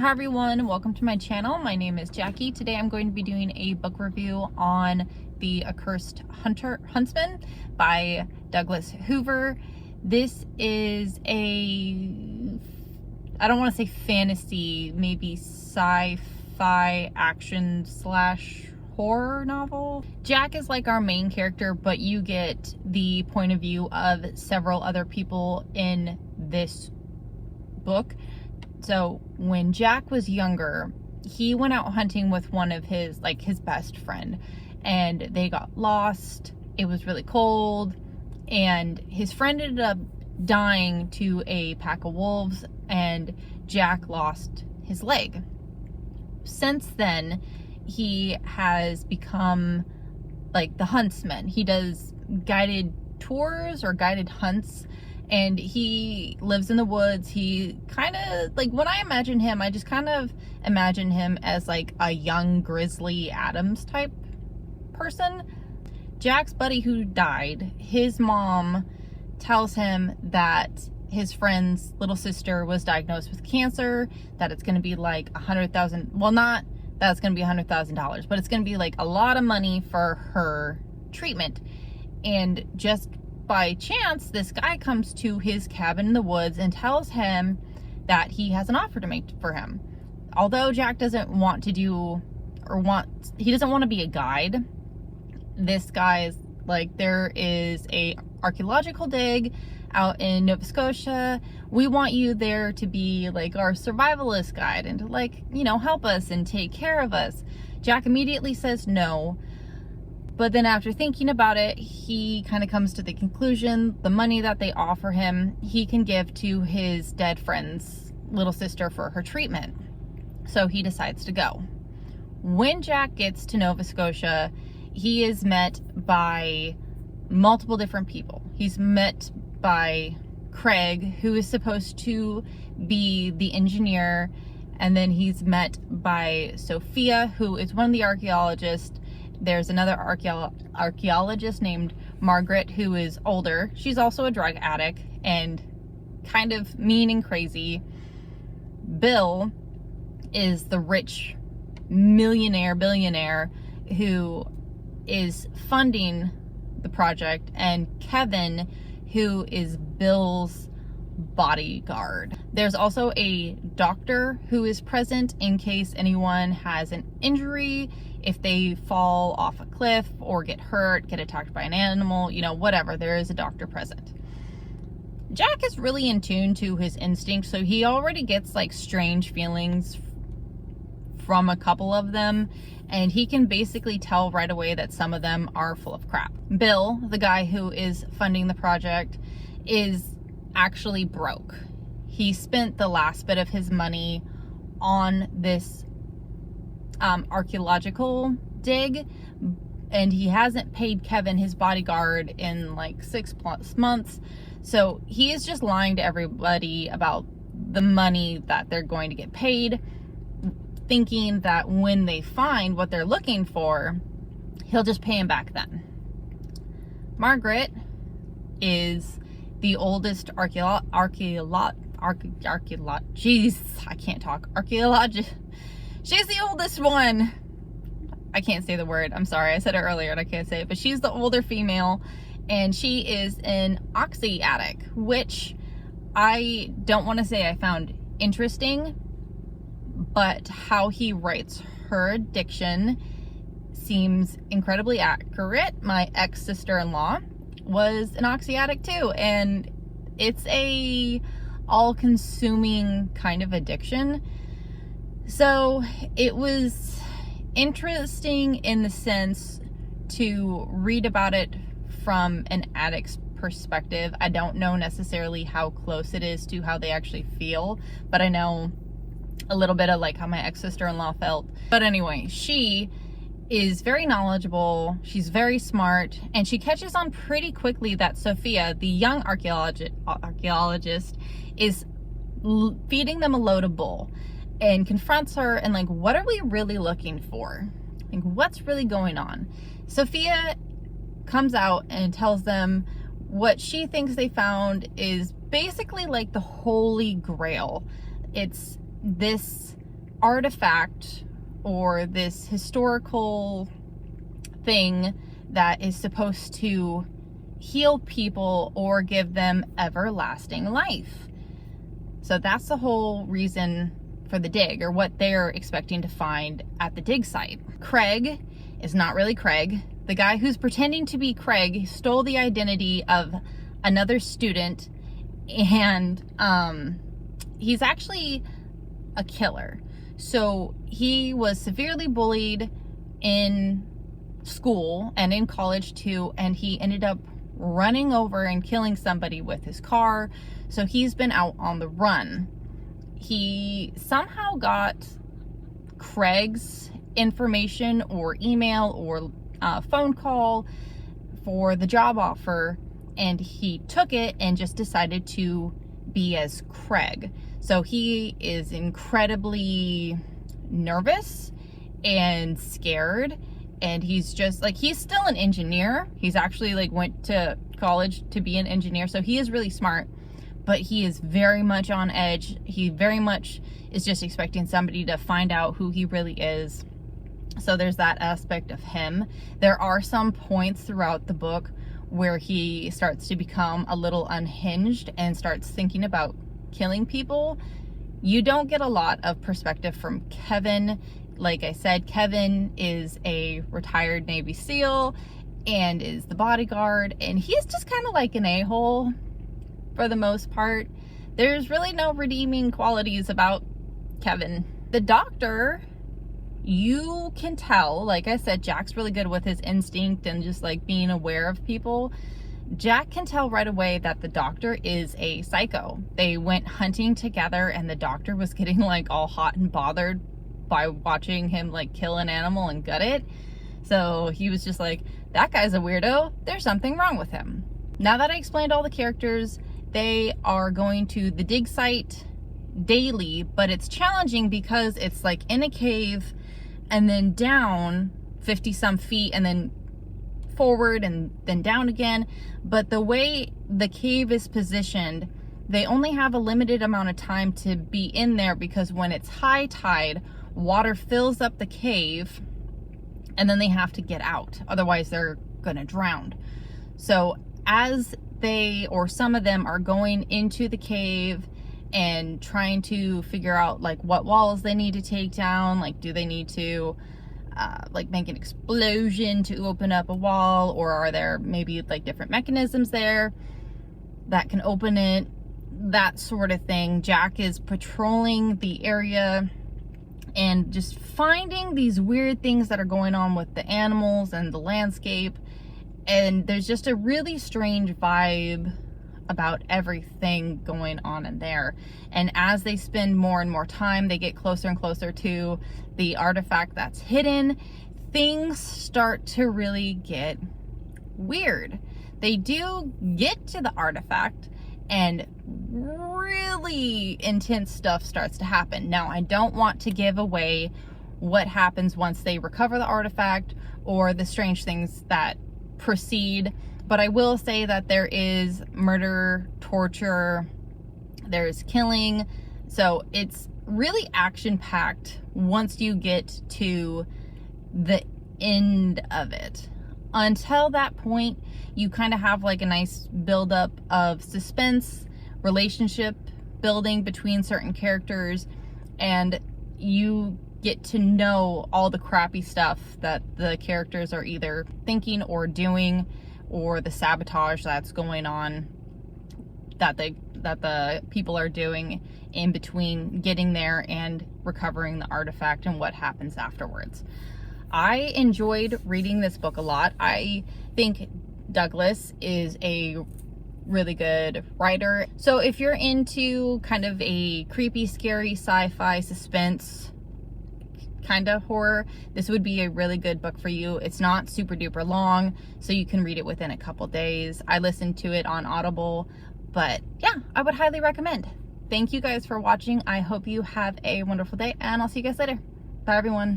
Hi everyone, welcome to my channel. My name is Jackie. Today I'm going to be doing a book review on The Accursed Huntsman by Douglas Hoover. This is I don't want to say fantasy, maybe sci-fi action / horror novel. Jack is like our main character, but you get the point of view of several other people in this book. So when Jack was younger, he went out hunting with one of his best friend, and they got lost. It was really cold, and his friend ended up dying to a pack of wolves, and Jack lost his leg. Since then, he has become like the huntsman. He does guided tours or guided hunts, and he lives in the woods. He kind of, like, when I imagine him, I just kind of imagine him as like a young Grizzly Adams type person. Jack's buddy who died, his mom tells him that his friend's little sister was diagnosed with cancer, that it's going to be like $100,000, well, not that it's going to be $100,000, but it's going to be like a lot of money for her treatment. And just by chance, this guy comes to his cabin in the woods and tells him that he has an offer to make for him. Although Jack doesn't want to he doesn't want to be a guide, this guy is like, there is a archaeological dig out in Nova Scotia. We want you there to be like our survivalist guide and to, like, you know, help us and take care of us. Jack immediately says no. But then after thinking about it, he kind of comes to the conclusion the money that they offer him, he can give to his dead friend's little sister for her treatment. So he decides to go. When Jack gets to Nova Scotia, he is met by multiple different people. He's met by Craig, who is supposed to be the engineer, and then he's met by Sophia, who is one of the archaeologists. There's another archaeologist named Margaret, who is older. She's also a drug addict and kind of mean and crazy. Bill is the rich billionaire who is funding the project, and Kevin, who is Bill's bodyguard. There's also a doctor who is present in case anyone has an injury, if they fall off a cliff or get hurt, get attacked by an animal, you know, whatever, there is a doctor present. Jack is really in tune to his instincts, so he already gets like strange feelings from a couple of them, and he can basically tell right away that some of them are full of crap. Bill, the guy who is funding the project, is actually broke. He spent the last bit of his money on this archaeological dig, and he hasn't paid Kevin, his bodyguard, in like 6+ months. So he is just lying to everybody about the money that they're going to get paid, thinking that when they find what they're looking for, he'll just pay him back then. Margaret is the oldest archaeologist. She's the oldest one. I can't say the word. I'm sorry. I said it earlier and I can't say it. But she's the older female, and she is an oxy addict, which I don't want to say I found interesting, but how he writes her addiction seems incredibly accurate. My ex-sister-in-law was an oxy addict too, and it's a all-consuming kind of addiction. So it was interesting in the sense to read about it from an addict's perspective. I don't know necessarily how close it is to how they actually feel, but I know a little bit of like how my ex-sister-in-law felt. But anyway, she is very knowledgeable, she's very smart, and she catches on pretty quickly that Sophia, the young archaeologist, is feeding them a load of bull, and confronts her and like, what are we really looking for? Like, what's really going on? Sophia comes out and tells them what she thinks they found is basically like the Holy Grail. It's this artifact or this historical thing that is supposed to heal people or give them everlasting life. So that's the whole reason for the dig, or what they're expecting to find at the dig site. Craig is not really Craig. The guy who's pretending to be Craig stole the identity of another student, and he's actually a killer. So he was severely bullied in school and in college too, and he ended up running over and killing somebody with his car. So he's been out on the run. He somehow got Craig's information or email or phone call for the job offer, and he took it and just decided to be as Craig. So he is incredibly nervous and scared, and he's just like, he's still an engineer. He's actually like went to college to be an engineer, so he is really smart, but he is very much on edge. He very much is just expecting somebody to find out who he really is. So there's that aspect of him. There are some points throughout the book where he starts to become a little unhinged and starts thinking about killing people. You don't get a lot of perspective from Kevin. Like I said, Kevin is a retired Navy SEAL and is the bodyguard, and he's just kind of like an a-hole for the most part. There's really no redeeming qualities about Kevin. The doctor, you can tell, like I said, Jack's really good with his instinct and just like being aware of people. Jack can tell right away that the doctor is a psycho. They went hunting together, and the doctor was getting like all hot and bothered by watching him like kill an animal and gut it. So he was just like, that guy's a weirdo. There's something wrong with him. Now that I explained all the characters, they are going to the dig site daily, but it's challenging because it's like in a cave and then down 50 some feet and then forward and then down again. But the way the cave is positioned, they only have a limited amount of time to be in there, because when it's high tide, water fills up the cave and then they have to get out. Otherwise they're gonna drown. So as they, or some of them, are going into the cave and trying to figure out like what walls they need to take down, like do they need to like make an explosion to open up a wall, or are there maybe like different mechanisms there that can open it, that sort of thing. Jack is patrolling the area and just finding these weird things that are going on with the animals and the landscape, and there's just a really strange vibe about everything going on in there. And as they spend more and more time, they get closer and closer to the artifact that's hidden, things start to really get weird. They do get to the artifact and really intense stuff starts to happen. Now, I don't want to give away what happens once they recover the artifact or the strange things that proceed, but I will say that there is murder, torture, there's killing, so it's really action-packed once you get to the end of it. Until that point, you kind of have like a nice buildup of suspense, relationship building between certain characters, and you get to know all the crappy stuff that the characters are either thinking or doing, or the sabotage that's going on that the people are doing in between getting there and recovering the artifact and what happens afterwards. I enjoyed reading this book a lot. I think Douglas is a really good writer. So if you're into kind of a creepy, scary, sci-fi, suspense kind of horror, this would be a really good book for you. It's not super duper long, so you can read it within a couple days. I listened to it on Audible, but yeah, I would highly recommend. Thank you guys for watching. I hope you have a wonderful day, and I'll see you guys later. Bye everyone.